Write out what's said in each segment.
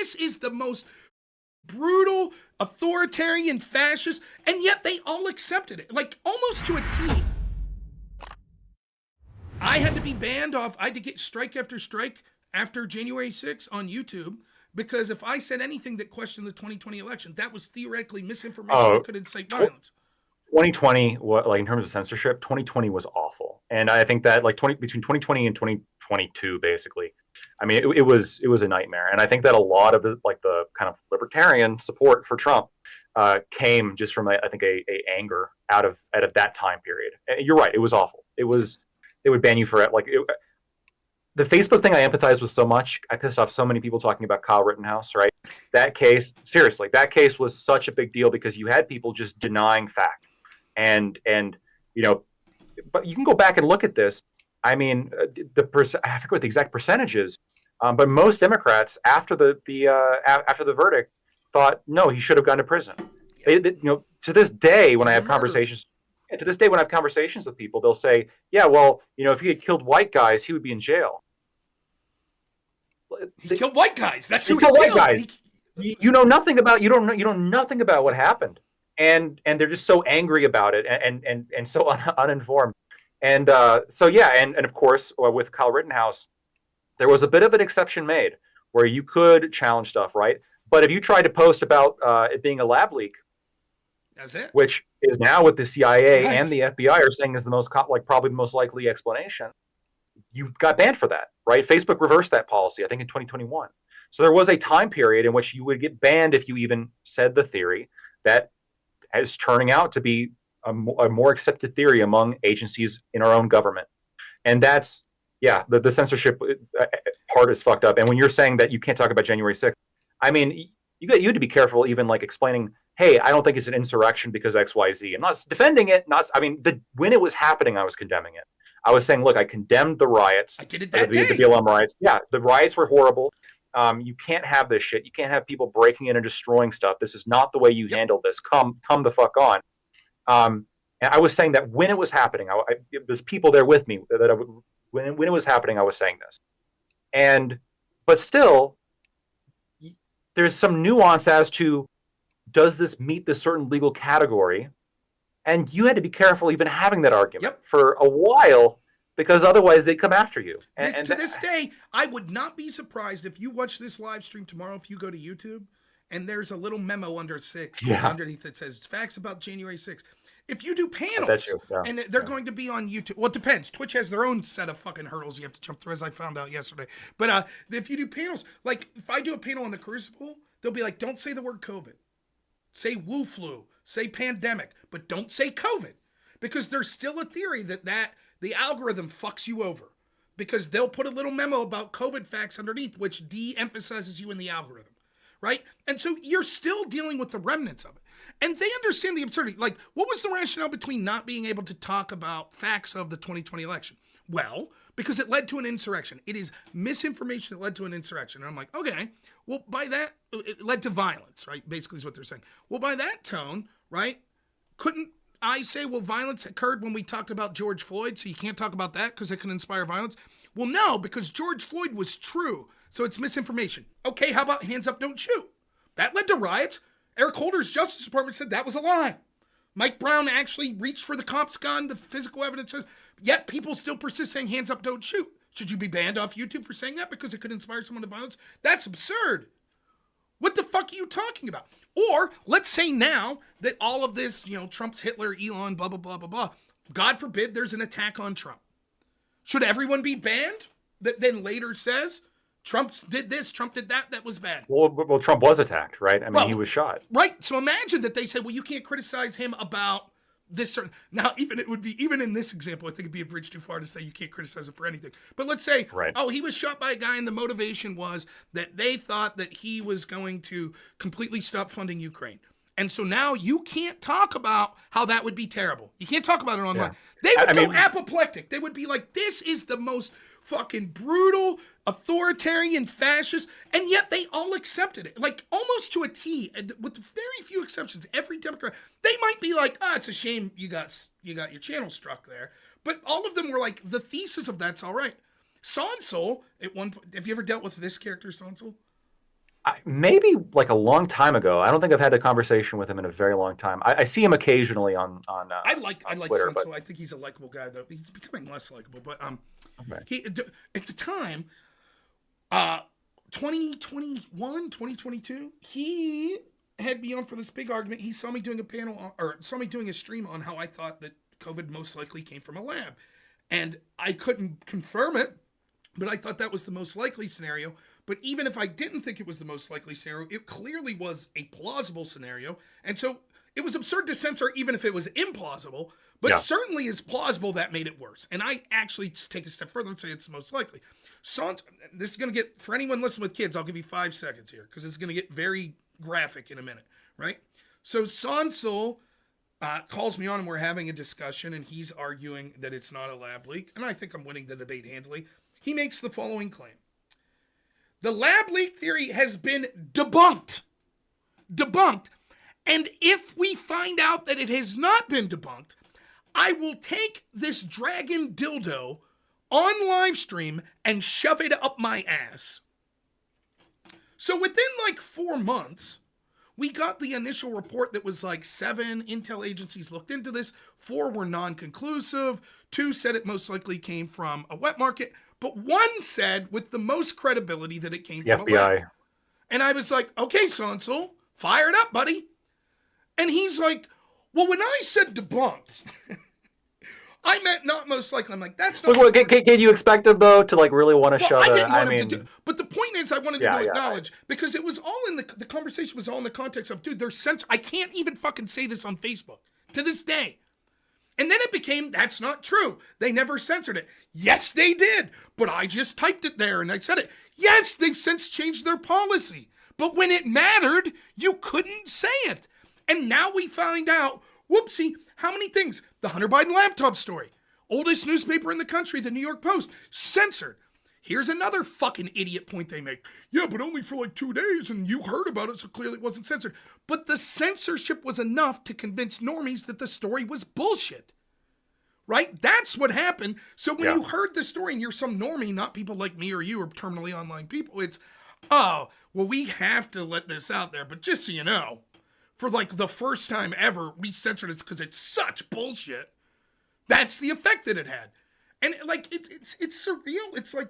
this is the most brutal, authoritarian, fascist, and yet they all accepted it, like almost to a T. I had to be banned off. I had to get strike after January 6th on YouTube because if I said anything that questioned the 2020 election, that was theoretically misinformation that could incite violence. 2020, like in terms of censorship, 2020 was awful, and I think that like between 2020 and 2022, basically, I mean, it was a nightmare, and I think that a lot of the kind of libertarian support for Trump came just from I think a anger out of that time period. And you're right, it was awful. They would ban you for the Facebook thing. I empathize with so much. I pissed off so many people talking about Kyle Rittenhouse, right? That case, seriously, that case was such a big deal because you had people just denying fact. And but you can go back and look at this. I mean, I forget what the exact percentage is, but most Democrats after the verdict thought no, he should have gone to prison. To this day, when I have conversations with people, they'll say, "Yeah, well, if he had killed white guys, he would be in jail." He killed white guys. That's who he killed. White guys. You know nothing about. You don't know nothing about what happened. And they're just so angry about it and so uninformed. And so, yeah, and of course, with Kyle Rittenhouse, there was a bit of an exception made where you could challenge stuff, right? But if you tried to post about it being a lab leak, that's it. Which is now what the CIA and the FBI are saying is the most, probably the most likely explanation, you got banned for that, right? Facebook reversed that policy, I think, in 2021. So there was a time period in which you would get banned if you even said the theory that is turning out to be a more accepted theory among agencies in our own government. And that's, the censorship part is fucked up. And when you're saying that you can't talk about January 6th, I mean, you had to be careful even like explaining, hey, I don't think it's an insurrection because X, Y, Z. I'm not defending it. When it was happening, I was condemning it. I was saying, look, I condemned the riots. I did it that day. The BLM riots. Yeah, the riots were horrible. You can't have this shit. You can't have people breaking in and destroying stuff. This is not the way you handle this. Come the fuck on. And I was saying that when it was happening, there's people there with me when it was happening, I was saying this. But still, there's some nuance as to, does this meet this certain legal category? And you had to be careful even having that argument for a while, because otherwise they'd come after you. And to this day, I would not be surprised if you watch this live stream tomorrow, if you go to YouTube, and there's a little memo underneath that says facts about January 6th. If you do panels, and they're going to be on YouTube, well, it depends. Twitch has their own set of fucking hurdles you have to jump through, as I found out yesterday. But if you do panels, like if I do a panel on the Crucible, they'll be like, don't say the word COVID. Say Wu flu, say pandemic, but don't say COVID. Because there's still a theory that the algorithm fucks you over. Because they'll put a little memo about COVID facts underneath, which de-emphasizes you in the algorithm. Right? And so you're still dealing with the remnants of it. And they understand the absurdity. Like, what was the rationale between not being able to talk about facts of the 2020 election? Well, because it led to an insurrection. It is misinformation that led to an insurrection. And I'm like, okay, well, by that, it led to violence, right? Basically is what they're saying. Well, by that tone, right, couldn't I say, well, violence occurred when we talked about George Floyd, so you can't talk about that because it can inspire violence? Well, no, because George Floyd was true, so it's misinformation. Okay, how about hands up, don't shoot? That led to riots. Eric Holder's Justice Department said that was a lie. Mike Brown actually reached for the cop's gun, the physical evidence, yet people still persist saying hands up, don't shoot. Should you be banned off YouTube for saying that because it could inspire someone to violence? That's absurd. What the fuck are you talking about? Or let's say now that all of this, Trump's Hitler, Elon, blah, blah, blah, blah, blah. God forbid there's an attack on Trump. Should everyone be banned that then later says Trump did this, Trump did that, that was bad? Well, Trump was attacked, right? I mean, he was shot. Right. So imagine that they say, well, you can't criticize him about this certain. Now, even in this example, I think it'd be a bridge too far to say you can't criticize him for anything. But let's say, oh, he was shot by a guy and the motivation was that they thought that he was going to completely stop funding Ukraine. And so now you can't talk about how that would be terrible. You can't talk about it online. Yeah. They would go apoplectic. They would be like, this is the most fucking brutal, authoritarian, fascist, and yet they all accepted it. Like, almost to a T, with very few exceptions. Every Democrat, they might be like, it's a shame you got your channel struck there. But all of them were like, the thesis of that's all right. Sonsol, at one point, have you ever dealt with this character, Sonsol? Maybe like a long time ago. I don't think I've had a conversation with him in a very long time. I see him occasionally on I like Twitter, Senso. I think he's a likable guy, though. He's becoming less likable, but okay. he at the time, 2021, 2022, he had me on for this big argument. He saw me doing a panel or saw me doing a stream on how I thought that COVID most likely came from a lab, and I couldn't confirm it, but I thought that was the most likely scenario. But even if I didn't think it was the most likely scenario, it clearly was a plausible scenario. And so it was absurd to censor even if it was implausible, but certainly is plausible that made it worse. And I actually take a step further and say it's the most likely. This is going to get, for anyone listening with kids, I'll give you 5 seconds here because it's going to get very graphic in a minute, right? So Sonsel calls me on and we're having a discussion and he's arguing that it's not a lab leak. And I think I'm winning the debate handily. He makes the following claim. The lab leak theory has been debunked. And if we find out that it has not been debunked, I will take this dragon dildo on live stream and shove it up my ass. So within like 4 months, we got the initial report that was like 7 intel agencies looked into this. 4 were non-conclusive. 2 said it most likely came from a wet market. But 1 said with the most credibility that it came from FBI. A lab. And I was like, okay, Sonsel, fire it up, buddy. And he's like, well, when I said debunked, I meant not most likely. I'm like, that's not. Look, can you expect him though to like really want to show that? I mean, but the point is, I wanted to acknowledge because it was all in the conversation was all in the context of, dude, there's I can't even fucking say this on Facebook to this day. And then it became, that's not true. They never censored it. Yes, they did. But I just typed it there and I said it. Yes, they've since changed their policy. But when it mattered, you couldn't say it. And now we find out, whoopsie, how many things? The Hunter Biden laptop story. Oldest newspaper in the country, the New York Post, censored. Here's another fucking idiot point they make. Yeah, but only for like 2 days and you heard about it, so clearly it wasn't censored. But the censorship was enough to convince normies that the story was bullshit. Right? That's what happened. So when you heard the story and you're some normie, not people like me or you or terminally online people, it's, oh, well, we have to let this out there. But just so you know, for like the first time ever, we censored it because it's such bullshit. That's the effect that it had. And like, it's surreal. It's like,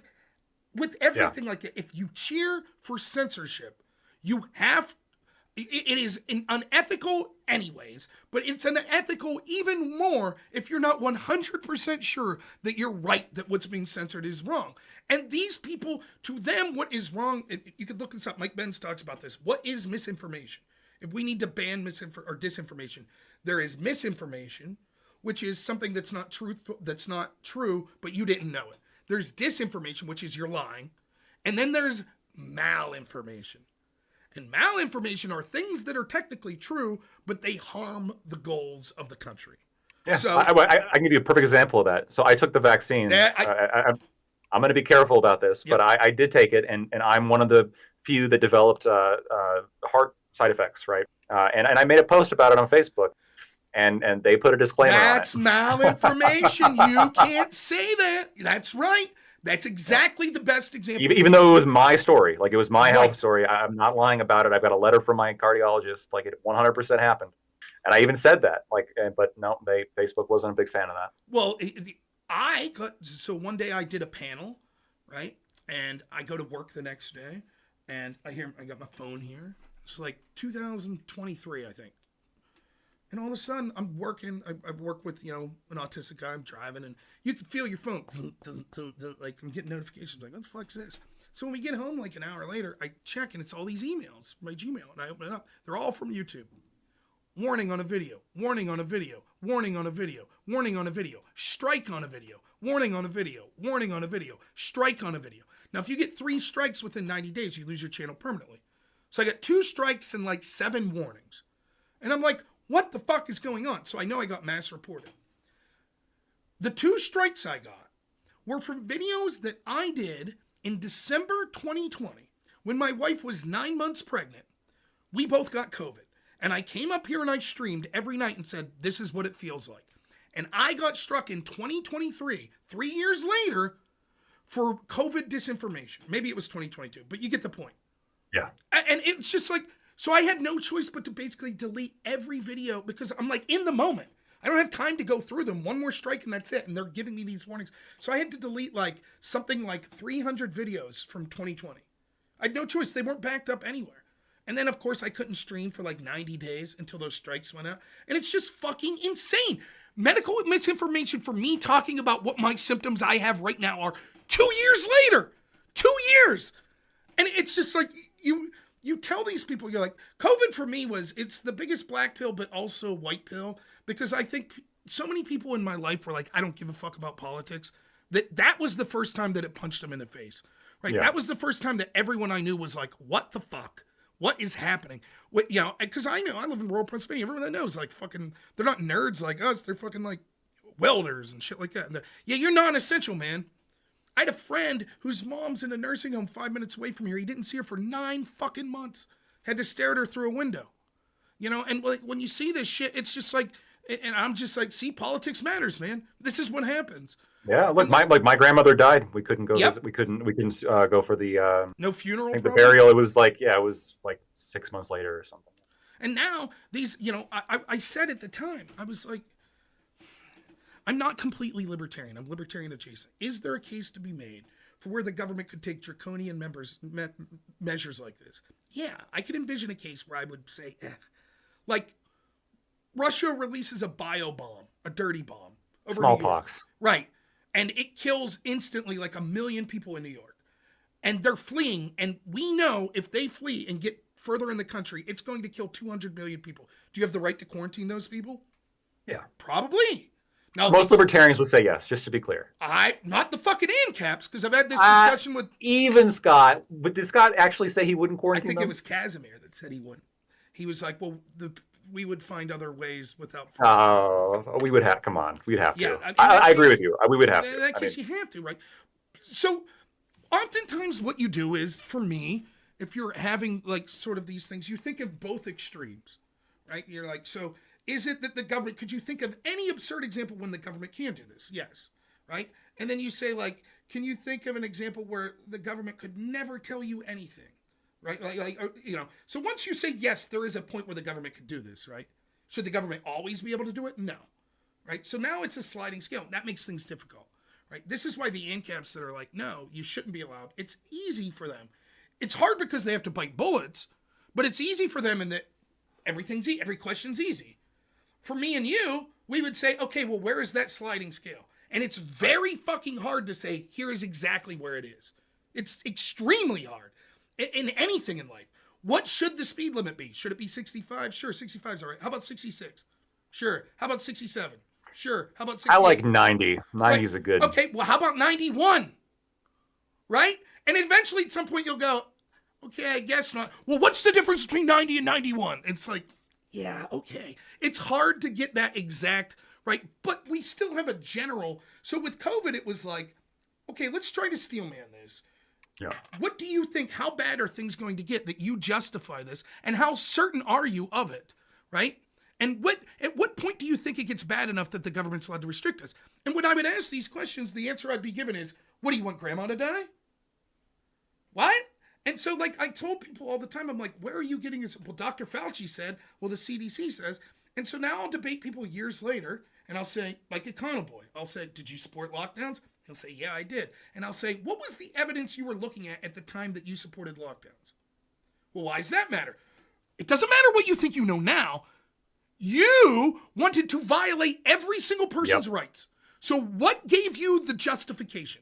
with everything like that, if you cheer for censorship, you have, it is unethical anyways, but it's unethical even more if you're not 100% sure that you're right, that what's being censored is wrong. And these people, to them, what is wrong, you could look this up, Mike Benz talks about this, what is misinformation? If we need to ban disinformation, there is misinformation, which is something that's not true, but you didn't know it. There's disinformation, which is you're lying. And then there's malinformation. And malinformation are things that are technically true, but they harm the goals of the country. Yeah, so I can give you a perfect example of that. So I took the vaccine. I'm going to be careful about this, but I did take it, and I'm one of the few that developed heart side effects, right? And I made a post about it on Facebook. And they put a disclaimer on it. That's malinformation. You can't say that. That's right. That's exactly the best example. Even though it was my story, like it was my health story, I'm not lying about it. I've got a letter from my cardiologist, like it 100% happened, and I even said that. Like, but no, Facebook wasn't a big fan of that. Well, so one day I did a panel, right, and I go to work the next day, and I got my phone here. It's like 2023, I think. And all of a sudden, I'm working. I work with, an autistic guy. I'm driving, and you can feel your phone. Like, I'm getting notifications. Like, what the fuck is this? So when we get home, like an hour later, I check, and it's all these emails, my Gmail, and I open it up. They're all from YouTube. Warning on a video. Warning on a video. Warning on a video. Warning on a video. Strike on a video. Warning on a video. Warning on a video. Strike on a video. Now, if you get 3 strikes within 90 days, you lose your channel permanently. So I got 2 strikes and like 7 warnings. And I'm like, what the fuck is going on? So I know I got mass reported. The 2 strikes I got were from videos that I did in December 2020 when my wife was 9 months pregnant. We both got COVID. And I came up here and I streamed every night and said, this is what it feels like. And I got struck in 2023, 3 years later, for COVID disinformation. Maybe it was 2022, but you get the point. Yeah. And it's just like, so I had no choice but to basically delete every video because I'm like in the moment. I don't have time to go through them. One more strike and that's it. And they're giving me these warnings. So I had to delete like something like 300 videos from 2020. I had no choice. They weren't backed up anywhere. And then, of course, I couldn't stream for like 90 days until those strikes went out. And it's just fucking insane. Medical misinformation for me talking about what my symptoms I have right now are 2 years later. 2 years. And it's just like, you tell these people, you're like, COVID for me it's the biggest black pill, but also white pill. Because I think so many people in my life were like, I don't give a fuck about politics. That was the first time that it punched them in the face. Right? Yeah. That was the first time that everyone I knew was like, what the fuck? What is happening? Because I know I live in rural Pennsylvania. Everyone I know is like fucking, they're not nerds like us. They're fucking like welders and shit like that. And yeah, you're non-essential, man. I had a friend whose mom's in a nursing home 5 minutes away from here. He didn't see her for 9 fucking months. Had to stare at her through a window. And like when you see this shit, it's just like, and I'm just like, see, politics matters, man. This is what happens. Yeah, look, my grandmother died. We couldn't go. Yep. We couldn't go for the no funeral. I think the burial. It was like 6 months later or something. And now these, I said at the time, I was like, I'm not completely libertarian. I'm libertarian adjacent. Is there a case to be made for where the government could take draconian measures like this? Yeah, I could envision a case where I would say, like Russia releases a bio bomb, a dirty bomb, smallpox, right? And it kills instantly like 1 million people in New York. And they're fleeing. And we know if they flee and get further in the country, it's going to kill 200 million people. Do you have the right to quarantine those people? Yeah. Probably. Now, most libertarians would say yes, just to be clear. Not the fucking ANCAPs, because I've had this discussion with... Even Scott. But did Scott actually say he wouldn't quarantine them? I think it was Casimir that said he wouldn't. He was like, well, we would find other ways without force. Oh, we would have. Come on, we'd have to. I agree with you. We would have to. In that case, you have to, right? So, oftentimes, what you do is, for me, if you're having like sort of these things, you think of both extremes, right? You're like, so is it that the government? Could you think of any absurd example when the government can do this? Yes, right. And then you say, like, can you think of an example where the government could never tell you anything? Right? So once you say, yes, there is a point where the government could do this, right? Should the government always be able to do it? No. Right? So now it's a sliding scale. That makes things difficult, right? This is why the ANCAPs that are like, no, you shouldn't be allowed. It's easy for them. It's hard because they have to bite bullets, but it's easy for them in that every question's easy. For me and you, we would say, okay, well, where is that sliding scale? And it's very fucking hard to say, here is exactly where it is. It's extremely hard. In anything in life. What should the speed limit be? Should it be 65? Sure, 65 is all right. How about 66? Sure. How about 67? Sure. How about 68? I like 90. 90 is a good. Okay, well, how about 91? Right? And eventually at some point you'll go, okay, I guess not. Well, what's the difference between 90 and 91? It's like, yeah, okay. It's hard to get that exact, right? But we still have a general. So with COVID, it was like, okay, let's try to steelman this. Yeah. What do you think? How bad are things going to get that you justify this? And how certain are you of it? Right? And at what point do you think it gets bad enough that the government's allowed to restrict us? And when I would ask these questions, the answer I'd be given is, what do you want grandma to die? What? And so like I told people all the time, I'm like, where are you getting this? Well, Dr. Fauci said, well, the CDC says. And so now I'll debate people years later and I'll say, like Econo Boy, I'll say, did you support lockdowns? He'll say, yeah, I did. And I'll say, what was the evidence you were looking at the time that you supported lockdowns? Well, why does that matter? It doesn't matter what you think you know now. You wanted to violate every single person's rights. So what gave you the justification?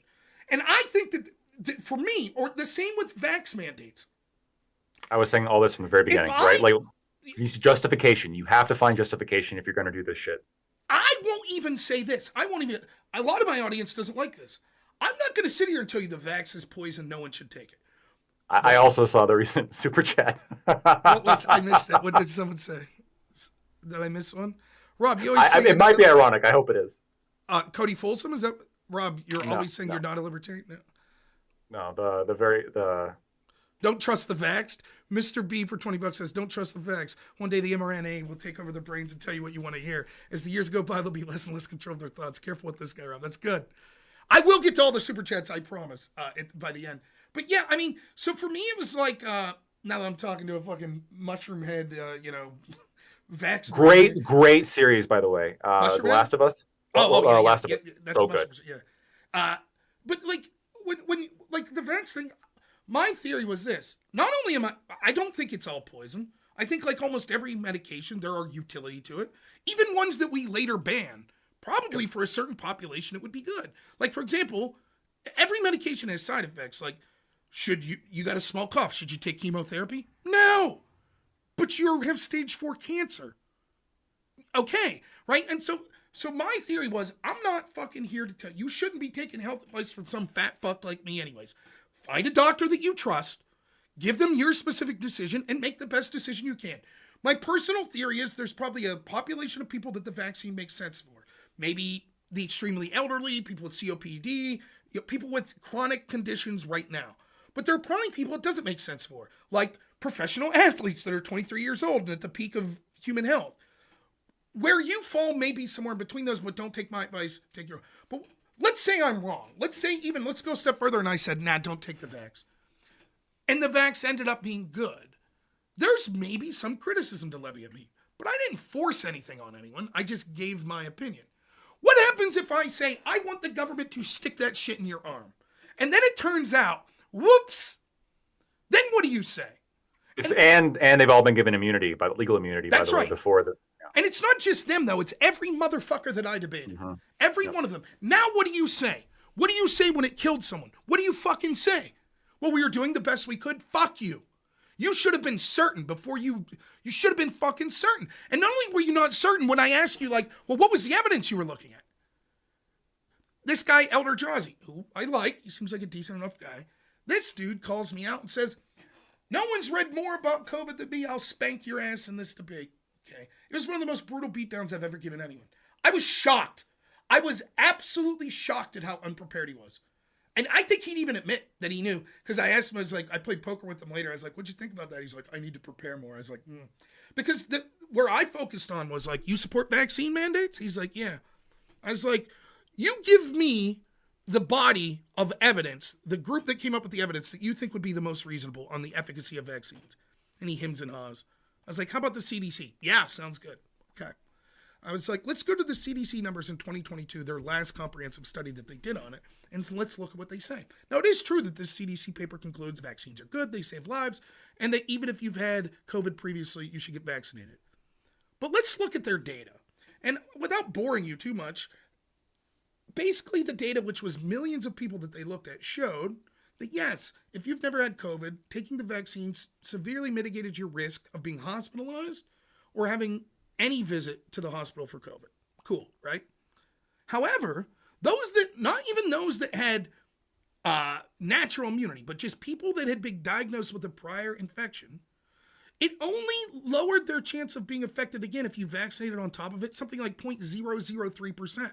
And I think that for me, or the same with vax mandates. I was saying all this from the very beginning, right? Like, justification. You have to find justification if you're going to do this shit. I won't even say this. A lot of my audience doesn't like this. I'm not going to sit here and tell you the vax is poison. No one should take it. I also saw the recent super chat. I missed it. What did someone say? Did I miss one? Rob, you always say it might be ironic. I hope it is. Cody Folsom, is that Rob? You're always saying you're not a libertarian. No, the don't trust the vaxxed. Mr. B for $20 says, don't trust the vax. One day the mRNA will take over their brains and tell you what you want to hear. As the years go by, they'll be less and less control of their thoughts. Careful with this guy, Rob. That's good. I will get to all the super chats, I promise, by the end. But yeah, I mean, so for me, it was like, Now that I'm talking to a fucking mushroom head, vax. Great series, by the way. The Last of Us. Last of Us. That's so good. Yeah. But like when like the vax thing, my theory was this: not only I don't think it's all poison. I think like almost every medication there are utility to it, even ones that we later ban. Probably for a certain population, it would be good. Like, for example, every medication has side effects. Like, should you got a small cough? Should you take chemotherapy? No. But you have stage 4 cancer. Okay, right? And so my theory was, I'm not fucking here to tell you shouldn't be taking health advice from some fat fuck like me anyways. Find a doctor that you trust, give them your specific decision, and make the best decision you can. My personal theory is there's probably a population of people that the vaccine makes sense for. Maybe the extremely elderly, people with COPD, people with chronic conditions right now. But there are probably people it doesn't make sense for, like professional athletes that are 23 years old and at the peak of human health. Where you fall may be somewhere in between those, but don't take my advice, take your own. But let's say I'm wrong. Let's go a step further and I said, nah, don't take the vax. And the vax ended up being good. There's maybe some criticism to levy at me, but I didn't force anything on anyone. I just gave my opinion. What happens if I say, I want the government to stick that shit in your arm? And then it turns out, whoops. Then what do you say? And they've all been given immunity, legal immunity, by the way, before the... Yeah. And it's not just them, though. It's every motherfucker that I debated. Mm-hmm. Every one of them. Now what do you say? What do you say when it killed someone? What do you fucking say? Well, we were doing the best we could. Fuck you. You should have been certain before you should have been fucking certain. And not only were you not certain when I asked you, like, well, what was the evidence you were looking at? This guy, Elder Jazzy, who I like, he seems like a decent enough guy. This dude calls me out and says, no one's read more about COVID than me. I'll spank your ass in this debate. Okay. It was one of the most brutal beatdowns I've ever given anyone. I was shocked. I was absolutely shocked at how unprepared he was. And I think he'd even admit that he knew, because I asked him, I was like, I played poker with him later. I was like, what'd you think about that? He's like, I need to prepare more. I was like, Because where I focused on was like, you support vaccine mandates? He's like, yeah. I was like, you give me the body of evidence, the group that came up with the evidence that you think would be the most reasonable on the efficacy of vaccines. And he hems and haws. I was like, how about the CDC? Yeah, sounds good. Okay. I was like, let's go to the CDC numbers in 2022, their last comprehensive study that they did on it, and so let's look at what they say. Now, it is true that this CDC paper concludes vaccines are good, they save lives, and that even if you've had COVID previously, you should get vaccinated. But let's look at their data. And without boring you too much, basically the data, which was millions of people that they looked at, showed that yes, if you've never had COVID, taking the vaccines severely mitigated your risk of being hospitalized or having any visit to the hospital for COVID. Cool, right? However, not even those that had natural immunity, but just people that had been diagnosed with a prior infection, it only lowered their chance of being affected again if you vaccinated on top of it, something like 0.003%.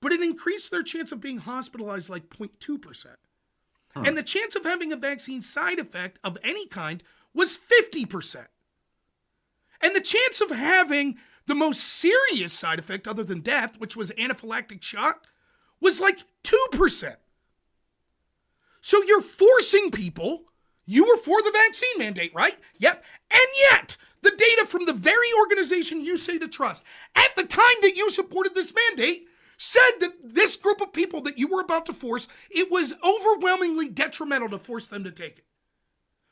But it increased their chance of being hospitalized like 0.2%. And the chance of having a vaccine side effect of any kind was 50%. And the chance of having the most serious side effect other than death, which was anaphylactic shock, was like 2%. So you're forcing people. You were for the vaccine mandate, right? Yep. And yet, the data from the very organization you say to trust, at the time that you supported this mandate, said that this group of people that you were about to force, it was overwhelmingly detrimental to force them to take it.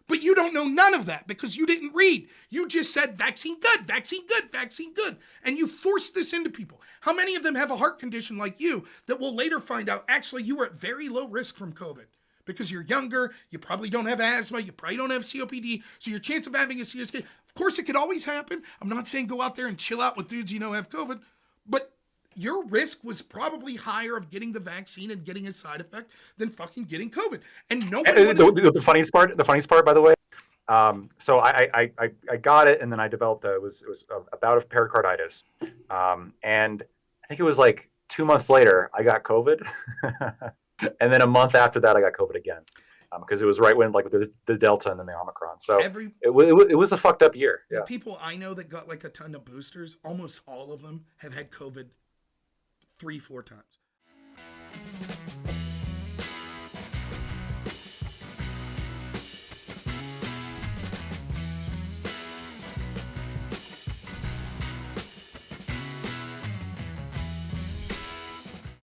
But you don't know none of that because you didn't read. You just said vaccine good, vaccine good, vaccine good. And you forced this into people. How many of them have a heart condition like you that will later find out actually you were at very low risk from COVID? Because you're younger, you probably don't have asthma, you probably don't have COPD, so your chance of having a COPD, of course it could always happen. I'm not saying go out there and chill out with dudes you know have COVID, but your risk was probably higher of getting the vaccine and getting a side effect than fucking getting COVID. And nobody. The funniest part, by the way. So I got it, and then I developed it was a bout of pericarditis, and I think it was like 2 months later I got COVID, and then a month after that I got COVID again, because it was right when like the Delta and then the Omicron. So it was a fucked up year. Yeah. The people I know that got like a ton of boosters, almost all of them have had COVID 3-4 times.